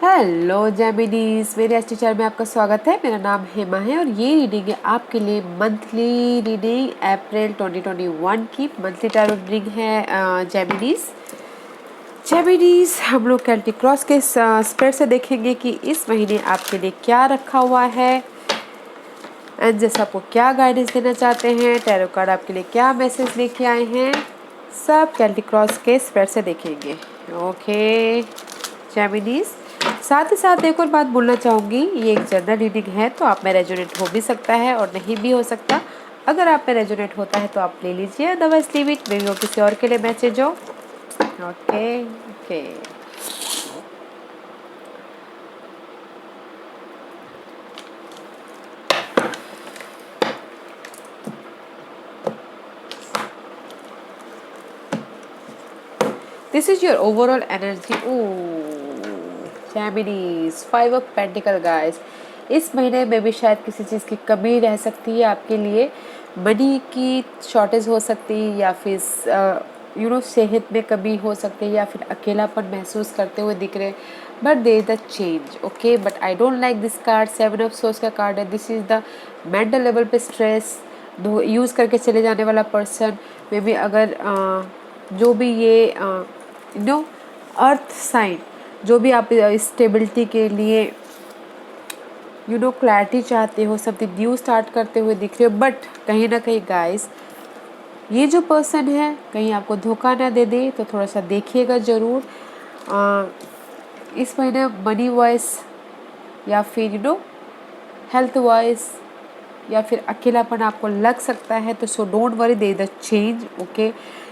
Hello जेमिनीज, मेरे S teacher में आपका स्वागत है। मेरा नाम हेमा है और ये रीडिंग है आपके लिए मंथली रीडिंग अप्रैल 2021 की मंथली टैरो रीडिंग है। जेमिनीज हम लोग कैल्टी क्रॉस के स्प्रेड से देखेंगे कि इस महीने आपके लिए क्या रखा हुआ है एंड जैसे आपको क्या गाइडेंस देना चाहते हैं, टैरो कार्ड आपके लिए क्या मैसेज लेके आए हैं, सब कैल्टी क्रॉस के स्प्रेड से देखेंगे। ओके जेमिनीज, साथ ही साथ एक और बात बोलना चाहूँगी, ये एक जनरल रीडिंग है तो आप में रेजोनेट हो भी सकता है और नहीं भी हो सकता। अगर आप में रेजोनेट होता है तो आप ले लीजिए, otherwise leave it, may be वो किसी और के लिए मैसेज हो। Okay okay this is your overall energy. Gemini's, 5 of pentacle guys, इस महीने में भी शायद किसी चीज़ की कमी रह सकती है आपके लिए। मनी की शॉर्टेज हो सकती है या फिर सेहत में कमी हो सकती है या फिर अकेलापन महसूस करते हुए दिख रहे हैं। But they is the change. Okay, but I don't like this card. 7 of source का कार्ड है। This is the mental level पे स्ट्रेस यूज़ करके चले जाने वाला पर्सन मे बी। अगर जो भी ये अर्थ साइन, जो भी आप स्टेबिलिटी के लिए क्लैरिटी चाहते हो, समथिंग न्यू स्टार्ट करते हुए दिख रहे हो, बट कहीं ना कहीं गाइस ये जो पर्सन है कहीं आपको धोखा ना दे दे, तो थोड़ा सा देखिएगा ज़रूर। इस महीने मनी वाइज या फिर हेल्थ वाइज या फिर अकेलापन आपको लग सकता है, तो so don't worry, they the change. Okay,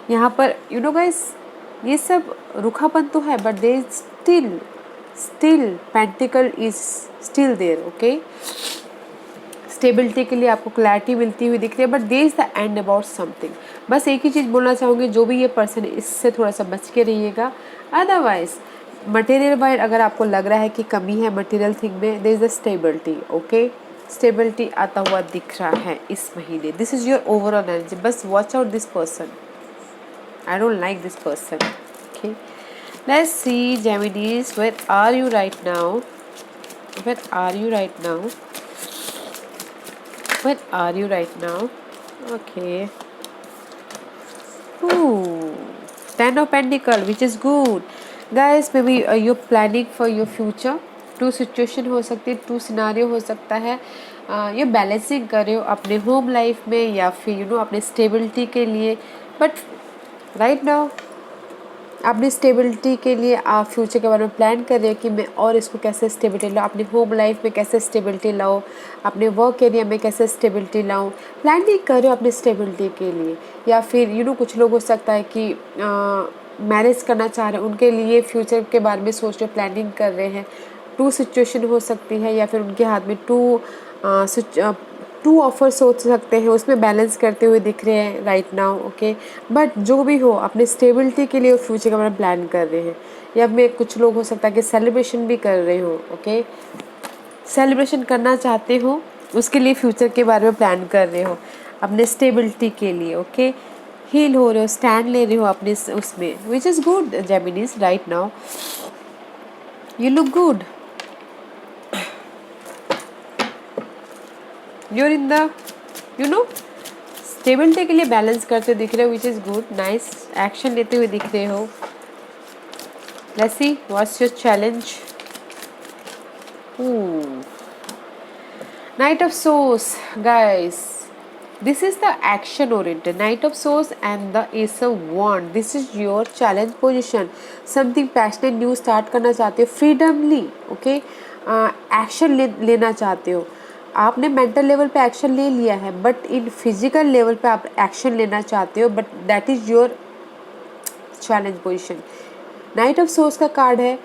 यहाँ पर गाइस ये सब रुखापन तो है, but they still pentacle is still there. Okay, stability के लिए आपको क्लैरिटी मिलती हुई दिख रही है, but they is the end about something. बस एक ही चीज़ बोलना चाहूँगी, जो भी ये पर्सन है इससे थोड़ा सा बच के रहिएगा। अदरवाइज मटेरियल वाइज अगर आपको लग रहा है कि कमी है मटेरियल थिंग में, they is the stability. Okay, stability आता हुआ दिख रहा है इस महीने। This is your overall energy. बस watch out this person. I don't like this person. Okay, let's see Geminis, where are you right now? Where are you right now? Where are you right now? Okay. Ooh, 10 of Pentacle, which is good. Guys, maybe you're planning for your future. Two situation हो सकती है, to scenario हो सकता है। ये balancing कर रहे हो अपने होम लाइफ में या फिर अपने स्टेबिलिटी के लिए। बट राइट नाउ अपनी स्टेबिलिटी के लिए आप फ्यूचर के बारे में प्लान कर रहे हो कि मैं और इसको कैसे स्टेबिलिटी लाऊं, अपनी होम लाइफ में कैसे स्टेबिलिटी लाऊं, अपने वर्क एरिया में कैसे स्टेबिलिटी लाऊं। प्लानिंग कर रहे हो अपनी स्टेबिलिटी के लिए। या फिर कुछ लोग हो सकता है कि मैरिज करना चाह रहे हैं, उनके लिए फ्यूचर के बारे में सोच रहे, प्लानिंग कर रहे हैं। टू सिचुएशन हो सकती है या फिर उनके हाथ में टू ऑफर सोच सकते हैं, उसमें बैलेंस करते हुए दिख रहे हैं राइट नाउ। ओके, बट जो भी हो अपने स्टेबिलिटी के लिए फ्यूचर का प्लान कर रहे हैं। या में कुछ लोग हो सकता है कि सेलिब्रेशन भी कर रहे हो। ओके, सेलिब्रेशन करना चाहते हो, उसके लिए फ्यूचर के बारे में प्लान कर रहे हो अपने स्टेबिलिटी के लिए। ओके, हील हो रहे हो, स्टैंड ले रहे हो अपने उसमें, which is good Geminis. Right now you look good, you're in the stability के लिए बैलेंस करते दिख रहे हो, which is good. Nice, action लेते हुए दिख रहे हो। Let's see what's your challenge. Knight of swords guys, this is the action oriented Knight of Swords and the Ace of Wand. This is your challenge position. Something passionate new start करना चाहते हो freedomly. Okay, action लेना चाहते हो। आपने mental level पे action ले लिया है, बट इन फिजिकल लेवल पे आप एक्शन लेना चाहते हो, but that is your challenge position. Night of source का कार्ड है।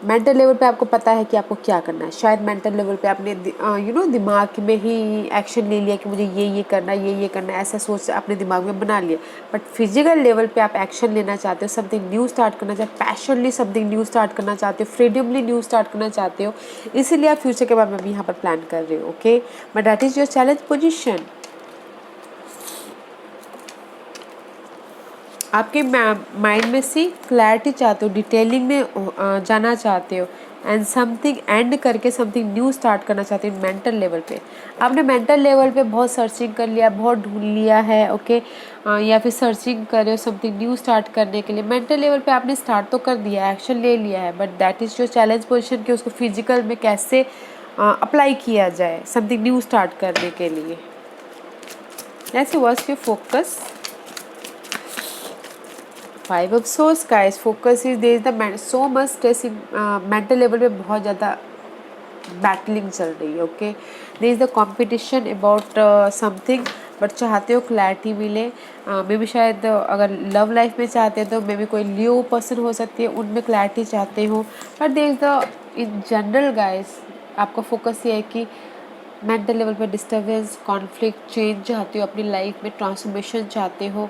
मेंटल लेवल पे आपको पता है कि आपको क्या करना है। शायद मेंटल लेवल पे आपने दिमाग में ही एक्शन ले लिया कि मुझे ये करना है, ये करना है, ऐसा सोच अपने दिमाग में बना लिया। बट फिजिकल लेवल पे आप एक्शन लेना चाहते हो, समथिंग न्यू स्टार्ट करना चाहते हो, पैशनली समथिंग न्यू स्टार्ट करना चाहते हो, फ्रीडमली न्यू स्टार्ट करना चाहते हो। इसीलिए आप फ्यूचर के बारे में भी यहाँ पर प्लान कर रहे हो। Okay, but that is your challenge position. आपके माइंड में सी क्लैरिटी चाहते हो, डिटेलिंग में जाना चाहते हो, एंड समथिंग एंड करके समथिंग न्यू स्टार्ट करना चाहते हैं मेंटल लेवल पे। आपने मेंटल लेवल पे बहुत सर्चिंग कर लिया, बहुत ढूंढ लिया है, ओके, या फिर सर्चिंग कर रहे हो समथिंग न्यू स्टार्ट करने के लिए। मेंटल लेवल पे आपने स्टार्ट तो कर दिया है, एक्शन ले लिया है, बट दैट इज़ जो चैलेंज पोजीशन कि उसको फिजिकल में कैसे अप्लाई किया जाए समथिंग न्यू स्टार्ट करने के लिए। ऐसे was your focus. Five of swords guys, focus is there is the so much stress in mental level पे, बहुत ज़्यादा बैटलिंग चल रही है, okay. There is the competition about something, but चाहते हो क्लैरिटी मिले। मे भी शायद अगर लव लाइफ में चाहते हैं तो मे भी कोई लियो पर्सन हो सकती है, उनमें क्लैरिटी चाहते हो। But there is the in general guys आपका फोकस ये है कि मेंटल लेवल पे डिस्टर्बेंस, कॉन्फ्लिक्ट, चेंज चाहते हो अपनी लाइफ में, ट्रांसफॉर्मेशन चाहते हो,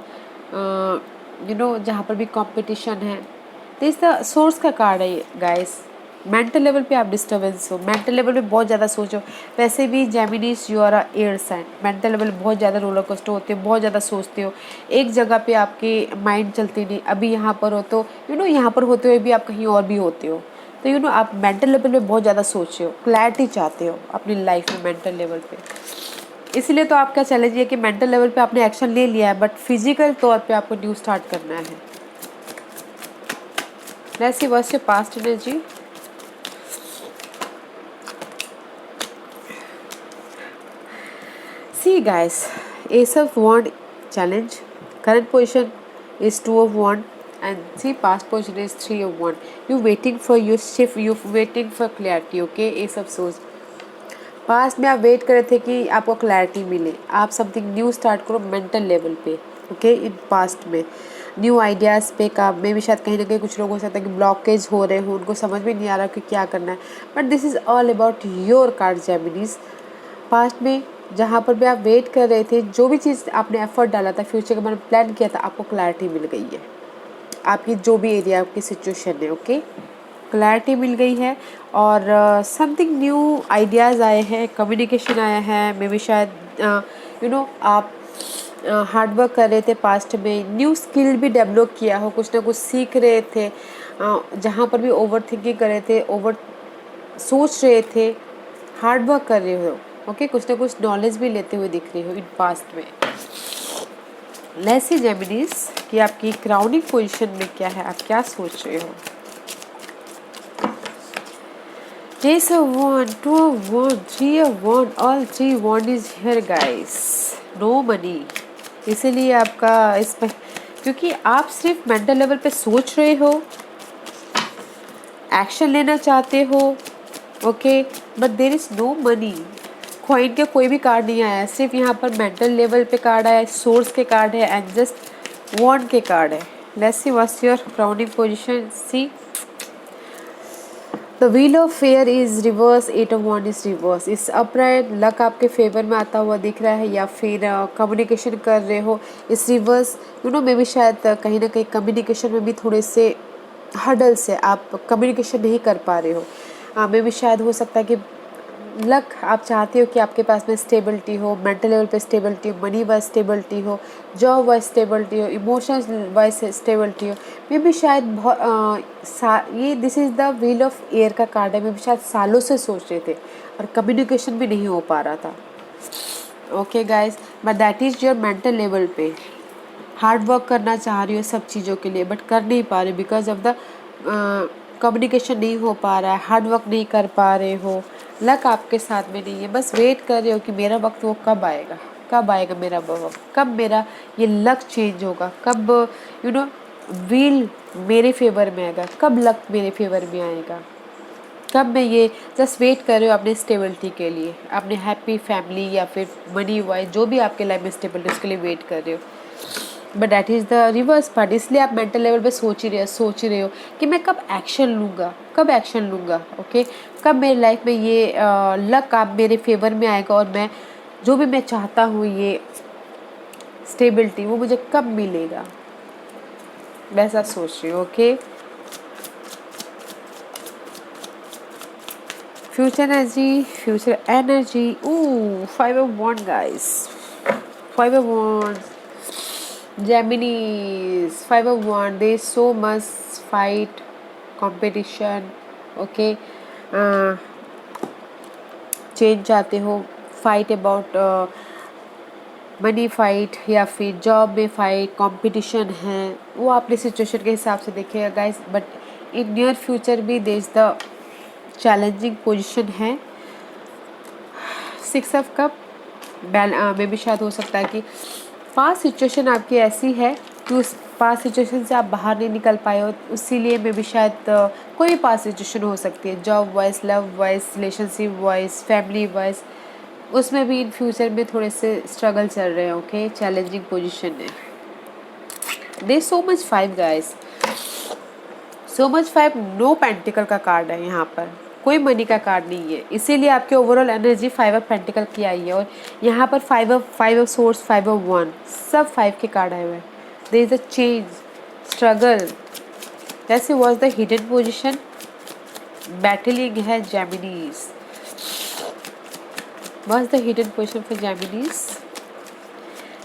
जहाँ पर भी कंपटीशन है। तो इस सोर्स का कार्ड है गाइस। मेंटल लेवल पे आप डिस्टर्बेंस हो, मेंटल लेवल पे बहुत ज़्यादा सोचो। वैसे भी Geminis you are air sign, mental level बहुत ज़्यादा रोलर कोस्टर होते हो, बहुत ज़्यादा सोचते हो, एक जगह पे आपकी माइंड चलती नहीं। अभी यहाँ पर हो तो यहाँ पर होते हुए भी आप कहीं और भी होते हो, तो आप मेंटल लेवल पे बहुत ज़्यादा सोच रहे हो, क्लैरिटी चाहते हो अपनी लाइफ में मेंटल लेवल पे। इसलिए तो आपका चैलेंज ये कि मेंटल लेवल पे आपने एक्शन ले लिया है, बट फिजिकल तौर पे आपको न्यू स्टार्ट करना है। Let's see what's your past energy. See guys, ace of wand challenge, current position is two of wand, and see past position is three of wand. You waiting for your shift, you waiting for clarity, okay। ace of swords, past में आप wait कर रहे थे कि आपको clarity मिले, आप something new start करो मेंटल लेवल पे, ओके। इन पास्ट में न्यू आइडियाज़ पे काम में भी शायद कहीं ना कहीं कुछ लोग हो सकता है कि ब्लॉकेज हो रहे हो, उनको समझ में नहीं आ रहा कि क्या करना है। But this is all about your card Geminis. Past में जहाँ पर भी आप वेट कर रहे थे, जो भी चीज़ आपने एफर्ट डाला था, फ्यूचर के बारे में प्लान किया था, आपको क्लैरिटी मिल गई है। आपकी जो भी एरिया आपकी सिचुएशन है, ओके, क्लैरिटी मिल गई है। और समथिंग न्यू आइडियाज़ आए हैं, कम्युनिकेशन आया है। मे बी शायद आप हार्ड वर्क कर रहे थे पास्ट में, न्यू स्किल भी डेवलप किया हो, कुछ ना कुछ सीख रहे थे। जहाँ पर भी ओवर थिंकिंग कर रहे थे, ओवर सोच रहे थे, हार्ड वर्क कर रहे हो, ओके, कुछ ना कुछ नॉलेज भी लेते हुए दिख रहे हो इन पास्ट में। लेट्स सी जेमिनीज कि आपकी क्राउनिंग पोजीशन में क्या है, आप क्या सोच रहे हो। Ace of wand, two of wand, three of wand, all three wand is here guys. No money। इसीलिए आपका इसमें, क्योंकि आप सिर्फ मेंटल लेवल पे सोच रहे हो, एक्शन लेना चाहते हो, okay, but there is no money. Coin के कोई भी कार्ड नहीं आया, सिर्फ यहाँ पर मेंटल लेवल पे कार्ड आया है, सोर्स के कार्ड है, एंड जस्ट वॉन्ड के कार्ड है। Let's see what's your crowning position. See the wheel of fair is reverse, eight of wand is reverse. इस अपराइट लक आपके फेवर में आता हुआ दिख रहा है, या फिर कम्युनिकेशन कर रहे हो इस रिवर्स, मे भी शायद कहीं ना कहीं कम्युनिकेशन में भी थोड़े से हर्डल्स है, आप कम्युनिकेशन नहीं कर पा रहे हो। मे भी शायद हो सकता है कि लक आप चाहते हो कि आपके पास में स्टेबिलिटी हो, मेंटल लेवल पे स्टेबिलिटी हो, मनी वाइज स्टेबिलिटी हो, जॉब वाइज स्टेबिलिटी हो, इमोशंस वाइज स्टेबिलिटी हो। मे भी शायद ये this is the wheel of air का कार्ड है। मे भी शायद सालों से सोच रहे थे और कम्युनिकेशन भी नहीं हो पा रहा था, okay guys, but that is your mental level पे हार्ड वर्क करना चाह रही हो सब चीज़ों के लिए, बट कर नहीं पा रहे बिकॉज ऑफ द कम्युनिकेशन नहीं हो पा रहा है, हार्ड वर्क नहीं कर पा रहे हो, लक आपके साथ में नहीं है। बस वेट कर रहे हो कि मेरा वक्त वो कब आएगा, कब आएगा मेरा वक्त, कब मेरा ये लक चेंज होगा, कब व्हील मेरे फेवर में आएगा, कब लक मेरे फेवर में आएगा, कब मैं ये जस्ट वेट कर रहे हो अपने स्टेबिलिटी के लिए, अपने हैप्पी फैमिली या फिर मनी वाइज जो भी आपके लाइफ में स्टेबिलिटी उसके लिए वेट कर रहे हो। But that is the reverse part. इसलिए आप मेंटल लेवल पे सोच ही रहे हो कि मैं कब एक्शन लूँगा, कब एक्शन लूँगा, ओके, कब मेरी लाइफ में ये लक आप मेरे फेवर में आएगा और मैं जो भी मैं चाहता हूँ ये स्टेबिलिटी वो मुझे कब मिलेगा, वैसा सोच रही हूँ, okay. Future energy, ooh, 5 of wand guys, 5 of wands, Geminis, 5 of wand, there is so much fight, competition, okay, change चाहते हो, फाइट अबाउट मनी फाइट, या फिर जॉब में फाइट, कंपटीशन है, वो अपने सिचुएशन के हिसाब से देखिएगा guys. But in near future भी there is the challenging position है। 6 ऑफ कप में भी शायद हो सकता है कि पास्ट सिचुएशन आपकी ऐसी है कि उस पास्ट सिचुएशन से आप बाहर नहीं निकल पाए हो, इसीलिए में भी शायद कोई भी पास्ट सिचुएशन हो सकती है, job wise, love wise, relationship wise, family wise, उसमें भी इन फ्यूचर में थोड़े से स्ट्रगल चल रहे हैं। ओके, चैलेंजिंग पोजीशन है। They so much 5 guys, so much 5, no pentacle का कार्ड है यहाँ पर, कोई मनी का कार्ड नहीं है, इसीलिए आपके ओवरऑल एनर्जी 5 ऑफ पेंटिकल की आई है। और यहाँ पर 5 ऑफ सोर्स, 5 ऑफ वन, सब 5 के कार्ड आए हुए हैं। There is a change, struggle, जैसे was the hidden position, battling है Geminis, was the hidden position for Geminis.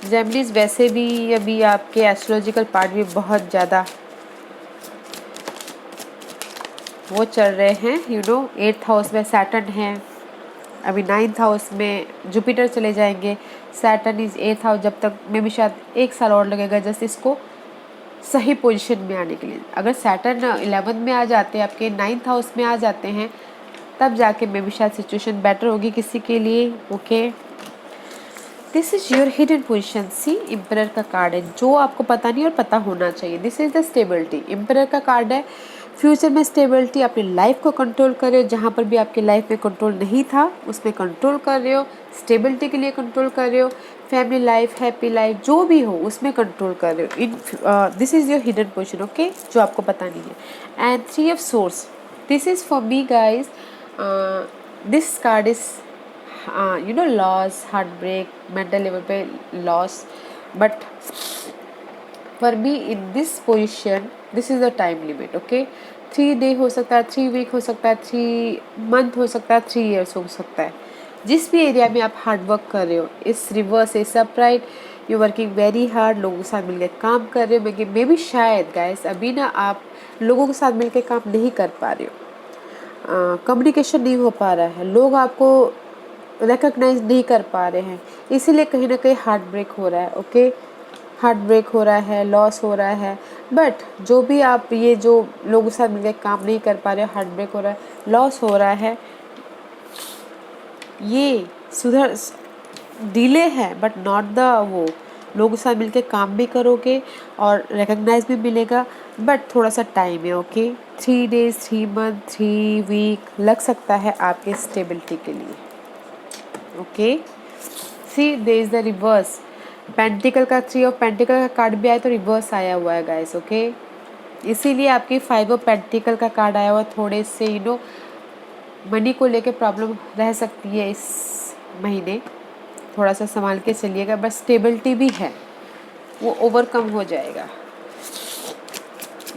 Geminis वैसे भी अभी आपके एस्ट्रोलॉजिकल पार्ट भी बहुत ज़्यादा वो चल रहे हैं, यू नो। 8th हाउस में सैटर्न है, अभी 9th हाउस में जुपिटर चले जाएंगे। सैटर्न इज 8th हाउस, जब तक में भी शायद 1 साल और लगेगा जस्ट इसको सही पोजीशन में आने के लिए। अगर सैटर्न 11th में आ जाते हैं, आपके 9th हाउस में आ जाते हैं, तब जाके में भी शायद सिचुएशन बेटर होगी किसी के लिए। Okay, this is your hidden position. See, emperor का कार्ड है, जो आपको पता नहीं और पता होना चाहिए। This is the stability, emperor का कार्ड है। फ्यूचर में स्टेबिलिटी, अपनी लाइफ को कंट्रोल कर रहे हो, जहाँ पर भी आपकी लाइफ में कंट्रोल नहीं था उसमें कंट्रोल कर रहे हो, स्टेबिलिटी के लिए कंट्रोल कर रहे हो, फैमिली लाइफ, हैप्पी लाइफ, जो भी हो उसमें कंट्रोल कर रहे हो। In this is your hidden position, okay, जो आपको पता नहीं है। And 3 of swords, this is for me guys, this card is you know loss, heart break, mental level पे loss, but for me in this position this is the time limit. Okay, 3 day हो सकता है, 3 week हो सकता है, 3 month हो सकता है, 3 ईयर्स हो सकता है। जिस भी एरिया में आप हार्ड वर्क कर रहे हो, इस रिवर्स, इस upright, you working very hard, लोगों के साथ मिलकर काम कर रहे हो। मे भी शायद गाइस अभी ना आप लोगों के साथ मिलकर काम नहीं कर पा रहे हो, कम्युनिकेशन नहीं हो पा रहा है, लोग आपको रिकग्नाइज नहीं कर पा रहे हैं, इसीलिए कहीं ना कहीं हार्ट ब्रेक हो रहा है। ओके, हार्ट ब्रेक हो रहा है, लॉस हो रहा है, बट जो भी आप ये जो लोगों के साथ मिलकर काम नहीं कर पा रहे हो, हार्ट ब्रेक हो रहा है, लॉस हो रहा है, ये सुधर डिले है बट नॉट द वो, लोगों के साथ मिलकर काम भी करोगे और रिकग्नाइज भी मिलेगा, बट थोड़ा सा टाइम है। ओके, 3 डेज, 3 मंथ, 3 वीक लग सकता है आपके स्टेबिलिटी के लिए। Okay, see there is the reverse, pentacle का 3 ऑफ पेंटिकल का कार्ड भी आया तो रिवर्स आया हुआ है गाइस। ओके, इसीलिए आपकी 5 ऑफ पेंटिकल का कार्ड आया हुआ, थोड़े से यू नो मनी को लेके प्रॉब्लम रह सकती है इस महीने, थोड़ा सा संभाल के चलिएगा, बस स्टेबिलिटी भी है, वो ओवरकम हो जाएगा।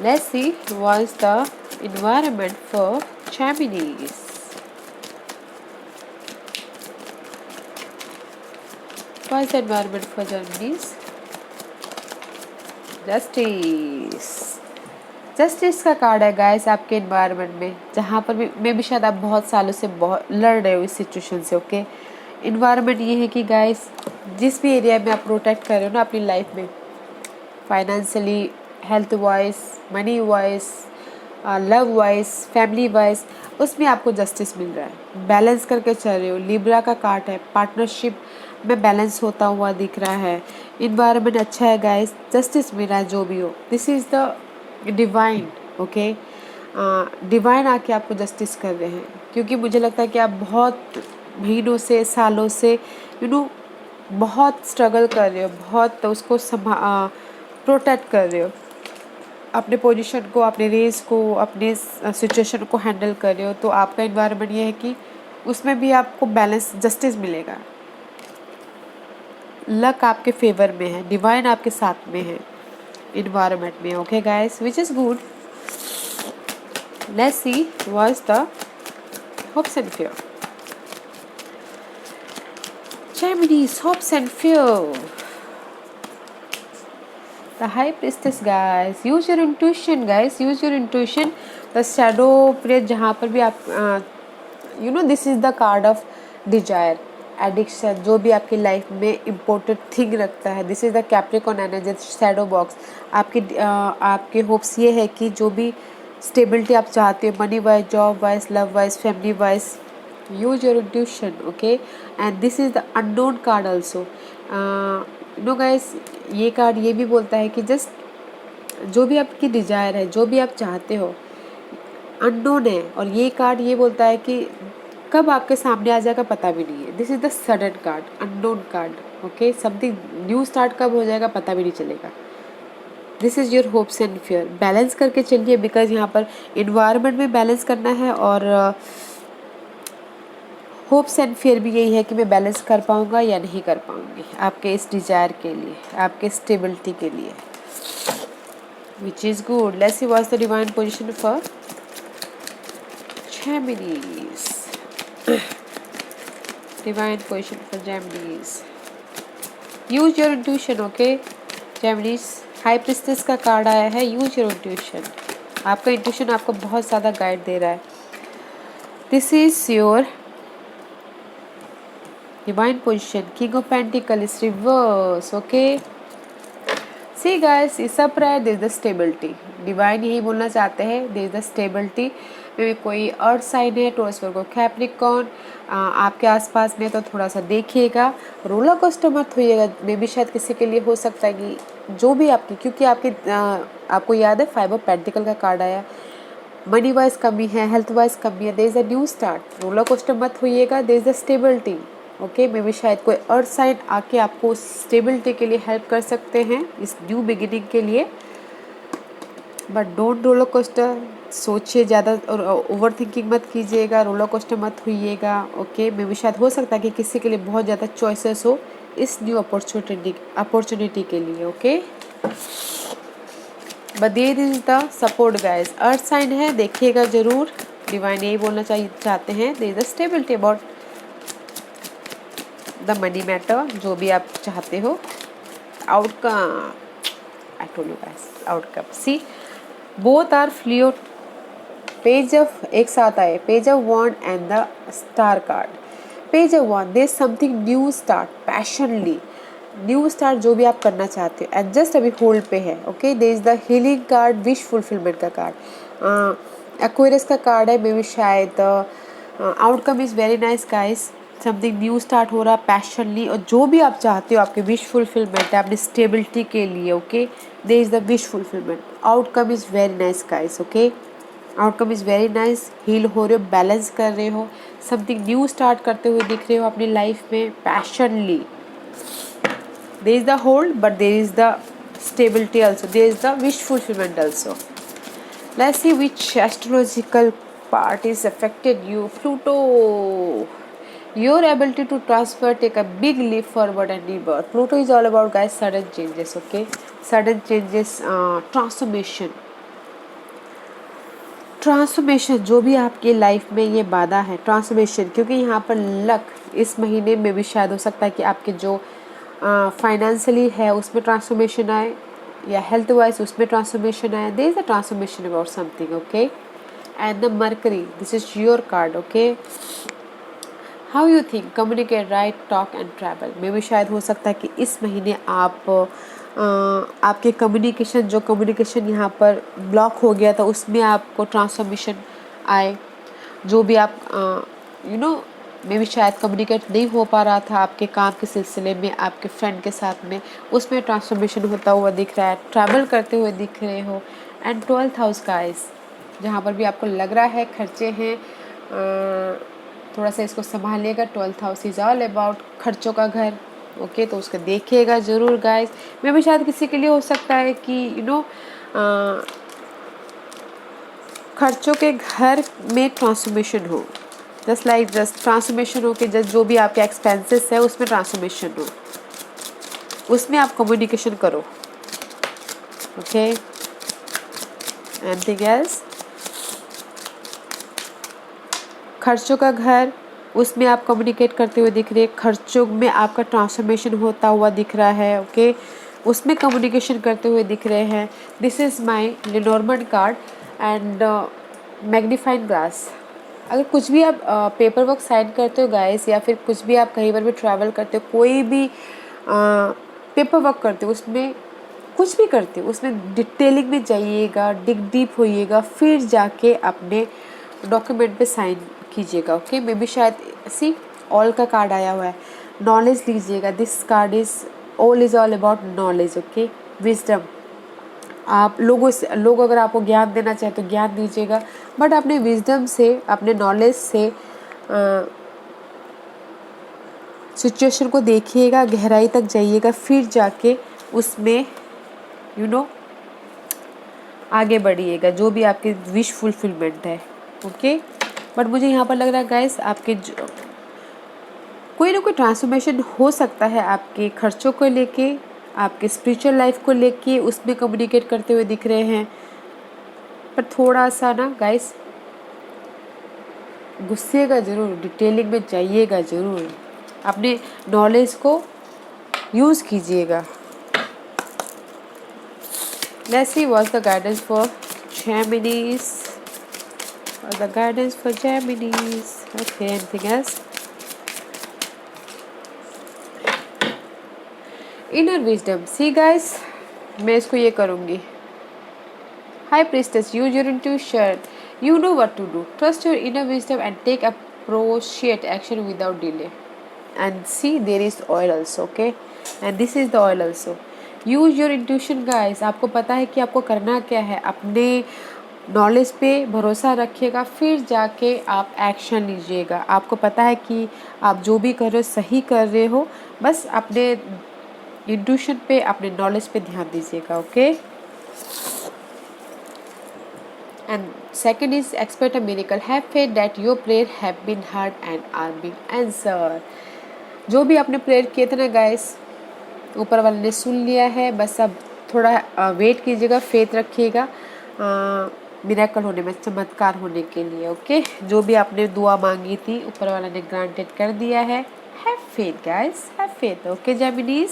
Let's see what is the environment for Geminis. What is the environment for Gemini's? Justice, justice का कार्ड है गाइस आपके एनवायरनमेंट में, जहाँ पर भी शायद आप बहुत सालों से बहुत लड़ रहे हो इस सिचुएशन से। ओके, एनवायरनमेंट ये है कि गाइस जिस भी एरिया में आप प्रोटेक्ट कर रहे हो ना अपनी लाइफ में, financially, health wise, money wise, love wise, family wise, उसमें आपको जस्टिस मिल रहा है, बैलेंस करके चल रहे हो। लिब्रा का कार्ड है, पार्टनरशिप में बैलेंस होता हुआ दिख रहा है, इन्वायरमेंट अच्छा है गाइस, जस्टिस मिल रहा है जो भी हो। This is the divine. Okay, divine आके आपको जस्टिस कर रहे हैं, क्योंकि मुझे लगता है कि आप बहुत महीनों से, सालों से यू नो बहुत स्ट्रगल कर रहे हो, बहुत उसको प्रोटेक्ट कर रहे हो, अपने पोजीशन को, अपने रेस को, अपने सिचुएशन को हैंडल कर रहे हो। तो आपका इन्वायरमेंट ये है कि उसमें भी आपको बैलेंस, जस्टिस मिलेगा, लक आपके फेवर में है, डिवाइन आपके साथ में है इन्वायरमेंट में। Okay guys, which is good. Let's see what is the hopes and fear. Gemini's hopes and fear. The High Priestess guys, use your intuition guys, use your intuition. The shadow period जहाँ पर भी आप you know this is the card of desire, addiction, जो भी आपकी life में important thing रखता है। This is the Capricorn energy, shadow box. आपके होप्स ये है कि जो भी स्टेबिलिटी आप चाहते हो, money wise, job wise, love wise, family wise, use your intuition, okay. And this is the unknown card also. You know guys, ये कार्ड ये भी बोलता है कि जस्ट जो भी आपकी डिजायर है, जो भी आप चाहते हो, अननोन है। और ये कार्ड ये बोलता है कि कब आपके सामने आ जाएगा पता भी नहीं है। This is the sudden card, unknown card, okay. Something new start कब हो जाएगा पता भी नहीं चलेगा। This is your hopes and fear. Balance करके चलिए, बिकॉज यहाँ पर इन्वायरमेंट में बैलेंस करना है, और होप्स एंड फियर भी यही है कि मैं बैलेंस कर पाऊँगा या नहीं कर पाऊँगी आपके इस डिज़ायर के लिए, आपके स्टेबिलिटी के लिए, विच is good. Let's see what's the divine position for Geminis. Divine position for Geminis. Use your intuition, okay? Geminis, high priestess का कार्ड आया है। Use your intuition. आपका इंट्यूशन आपको बहुत ज़्यादा गाइड दे रहा है। This is your divine position, king of pentacles reverse, okay. See guys, इस सब रहा है, there is the stability. Divine यही बोलना चाहते हैं, देयर इज द स्टेबिलिटी। में कोई अर्थ साइन है, टॉरस वर्गो कैप्रिकॉर्न आपके आसपास में, तो थोड़ा सा देखिएगा, रोलर कोस्टर मत होइएगा। मे भी शायद किसी के लिए हो सकता है कि जो भी आपकी, क्योंकि आपको याद है 5 ऑफ पेंटिकल का कार्ड आया। मनी वाइज कमी है, हेल्थ वाइज कमी है, there is a new start. Roller coaster मत होइएगा, there is the stability, okay. Maybe शायद कोई अर्थ साइन आके आपको स्टेबिलिटी के लिए हेल्प कर सकते हैं इस न्यू बिगिनिंग के लिए। बट डोंट रोलर कोस्टर, सोचिए ज़्यादा और ओवर थिंकिंग मत कीजिएगा, रोलर कोस्टर मत होइएगा, ओके। मे भी शायद हो सकता है कि किसी के लिए बहुत ज़्यादा चॉइसेस हो इस न्यू अपॉर्चुनिटी के लिए, okay. But there is the support guys. Earth sign है, देखिएगा जरूर। डिवाइन यही बोलना चाहते हैं, there is the stability about the money matter, जो भी आप चाहते हो। Outcome, I told you guys, outcome. See both are fluid. Page of एक साथ आए, page of wand and the star card. Page of wand, there is something new start, passionately new start जो भी आप करना चाहते हो, एंड जस्ट अभी होल्ड पे है, okay. There is the healing card, wish fulfilment का कार्ड, एक्वेरियस का कार्ड है। मे बी शायद outcome is very nice guys, something new start हो रहा पैशनली, और जो भी आप चाहते हो आपके विश फुलफिलमेंट है अपनी स्टेबिलिटी के लिए, okay. There is the wish fulfilment. Outcome is very nice guys, okay. Outcome is very nice. Heal हो रहे हो, बैलेंस कर रहे हो, समथिंग न्यू स्टार्ट करते हुए दिख रहे हो अपनी लाइफ में पैशनली। There is the hold, but there is the stability also. There is the wish fulfillment also. Let's see which astrological part is affected you. Pluto, your ability to transfer, take a big leap forward and rebirth. Pluto is all about guys sudden changes, okay? Sudden changes, transformation. Transformation, जो भी आपकी life में ये बाधा है, transformation, क्योंकि यहाँ पर लक इस महीने में भी शायद हो सकता है कि आपके जो फाइनेंशियली है उसमें ट्रांसफॉर्मेशन आए, या हेल्थ वाइज उसमें ट्रांसफॉर्मेशन आए। There is a transformation about something, okay. And the Mercury, this is your card, okay. How you think, communicate, right, talk and travel. Maybe शायद हो सकता है कि इस महीने आपके कम्युनिकेशन यहाँ पर ब्लॉक हो गया था, उसमें आपको ट्रांसफॉर्मेशन आए। जो भी आप यू नो मे भी शायद कम्युनिकेट नहीं हो पा रहा था आपके काम के सिलसिले में, आपके फ्रेंड के साथ में, उसमें ट्रांसफॉर्मेशन होता हुआ दिख रहा है। ट्रैवल करते हुए दिख रहे हो। एंड 12th हाउस गाइस, जहाँ पर भी आपको लग रहा है खर्चे हैं, थोड़ा सा इसको संभालिएगा। 12th house is all about खर्चों का घर, ओके। तो उसको देखिएगा ज़रूर गाइस। मे भी शायद किसी के लिए हो सकता है कि खर्चों के घर में ट्रांसफॉर्मेशन हो, जस्ट ट्रांसफॉर्मेशन हो कि जस्ट जो भी आपके एक्सपेंसेस है उसमें ट्रांसफॉर्मेशन हो, उसमें आप कम्युनिकेशन करो, ओके। एनीथिंग एल्स, खर्चों का घर, उसमें आप कम्युनिकेट करते हुए दिख रहे हैं। खर्चों में आपका ट्रांसफॉर्मेशन होता हुआ दिख रहा है, ओके। उसमें कम्युनिकेशन करते हुए दिख रहे हैं। This is my Lenormand card and magnifying glass. अगर कुछ भी आप पेपर वर्क साइन करते हो गाइस, या फिर कुछ भी आप कहीं पर भी ट्रैवल करते हो, कोई भी पेपर वर्क करते हो, उसमें कुछ भी करते हो उसमें डिटेलिंग में जाइएगा, डिग डीप होइएगा, फिर जाके अपने डॉक्यूमेंट पे साइन कीजिएगा। ओके, मे बी शायद सी ऑल का कार्ड आया हुआ है, नॉलेज लीजिएगा। This card is all about knowledge. Okay, wisdom. आप लोग अगर आपको ज्ञान देना चाहे तो ज्ञान दीजिएगा, बट अपने विजडम से, अपने नॉलेज से सिचुएशन को देखिएगा, गहराई तक जाइएगा, फिर जाके उसमें आगे बढ़िएगा, जो भी आपकी विश फुलफिलमेंट है। ओके, बट मुझे यहाँ पर लग रहा है गाइस, आपके कोई ना कोई ट्रांसफॉर्मेशन हो सकता है आपके खर्चों को लेके, आपके स्पिरिचुअल लाइफ को लेके, उसमें कम्युनिकेट करते हुए दिख रहे हैं। पर थोड़ा सा ना गाइस, गुस्सेगा ज़रूर, डिटेलिंग में जाइएगा ज़रूर, अपने नॉलेज को यूज़ कीजिएगा। Let's see what's the guidance for Geminis. What's the guidance for Geminis? Okay, anything else? Inner wisdom. See guys, मैं इसको ये करूँगी। High priestess, use your intuition. You know what to do. Trust your inner wisdom and take appropriate action without delay. And see, there is oil also. Okay, and this is the oil also. Use your intuition guys. आपको पता है कि आपको करना क्या है, अपने knowledge पे भरोसा रखिएगा, फिर जाके आप एक्शन लीजिएगा। आपको पता है कि आप जो भी कर रहे हो सही कर रहे हो, बस अपने इंट्यूशन पे, अपने नॉलेज पे ध्यान दीजिएगा। Okay, and second is expect a miracle, have faith that your prayer have been heard and are being answer. जो भी आपने प्रेयर किए थे ना गाइस, ऊपर वाले ने सुन लिया है। बस अब थोड़ा वेट कीजिएगा, फेथ रखिएगा मिरेकल होने में, चमत्कार होने के लिए। ओके, जो भी आपने दुआ मांगी थी ऊपर वाला ने ग्रांटेड कर दिया है। Have faith guys, have faith. Okay Geminis,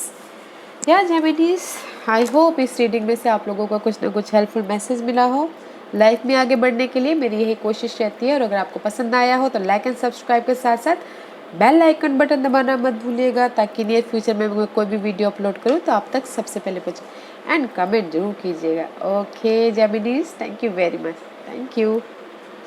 या जेमिनीज, आई होप इस रीडिंग में से आप लोगों को कुछ ना कुछ हेल्पफुल मैसेज मिला हो। लाइफ में आगे बढ़ने के लिए मेरी यही कोशिश रहती है, और अगर आपको पसंद आया हो तो लाइक एंड सब्सक्राइब के साथ साथ बेल आइकन बटन दबाना मत भूलिएगा, ताकि नियर फ्यूचर में मैं कोई भी वीडियो अपलोड करूँ तो आप तक सबसे पहले पहुँचे। एंड कमेंट जरूर कीजिएगा। Okay Geminis, thank you very much, thank you.